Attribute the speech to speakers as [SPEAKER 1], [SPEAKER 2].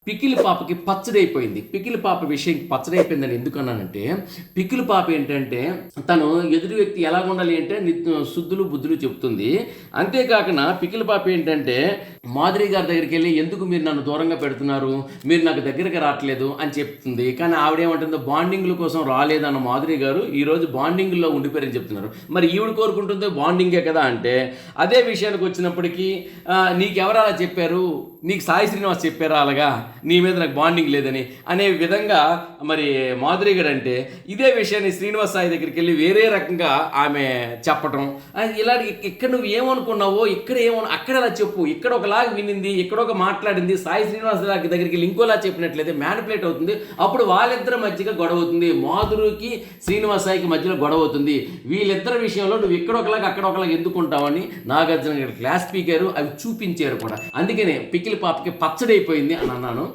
[SPEAKER 1] పికిలి పాపకి పచ్చడైపోయింది. పికిలి పాప విషయం పచ్చడైపోయిందని ఎందుకన్నానంటే, పికిలి పాప ఏంటంటే, తను ఎదురు వ్యక్తి ఎలాగుండాలి అంటే శుద్ధులు, బుద్ధులు చెప్తుంది. అంతేకాకుండా పికిలి పాప ఏంటంటే, మాధురి గారి దగ్గరికెళ్ళి ఎందుకు మీరు నన్ను దూరంగా పెడుతున్నారు? మీరు నాకు దగ్గరికి రావట్లేదు అని చెప్తుంది. కానీ ఆవిడేమంటుందో బాండింగ్‌ల కోసం రాలేదన్న మాధురి గారు ఈరోజు బాండింగ్‌లో ఉండిపోయారని చెప్తున్నారు. మరి ఈవిడ కోరుకుంటుందో బాండింగే కదా అంటే, అదే విషయానికి వచ్చినప్పటికీ నీకెవరు అలా చెప్పారు? నీకు సాయి శ్రీనివాస్ చెప్పారా అలాగా? నీ మీద నాకు బాండింగ్ లేదని అనే విధంగా మరి మాధురి గారు అంటే ఇదే విషయాన్ని శ్రీనివాస్ సాయి దగ్గరికి వెళ్ళి వేరే రకంగా ఆమె చెప్పటం ఇలా ఇక్కడ నువ్వు ఏమనుకున్నావో ఇక్కడ అక్కడ అలా చెప్పు, ఇక్కడ ఒకలాగా వినింది, ఇక్కడ ఒక మాట్లాడింది, సాయి శ్రీనివాస్ దగ్గరికి వెళ్ళి ఇంకోలా చెప్పినట్లయితే మ్యానిపులేట్ అవుతుంది. అప్పుడు వాళ్ళిద్దరి మధ్యగా గొడవ అవుతుంది. మాధురికి శ్రీనివాస్ సాయికి మధ్యలో గొడవ అవుతుంది. వీళ్ళిద్దరి విషయంలో నువ్వు ఇక్కడ ఒకలాగా అక్కడ ఒకలాగా ఎందుకుంటావని నాగార్జున గారు క్లాస్ స్పీకర్ అవి చూపించారు కూడా. అందుకనే పికిలి పాపకి పచ్చడైపోయింది అని అన్నాను.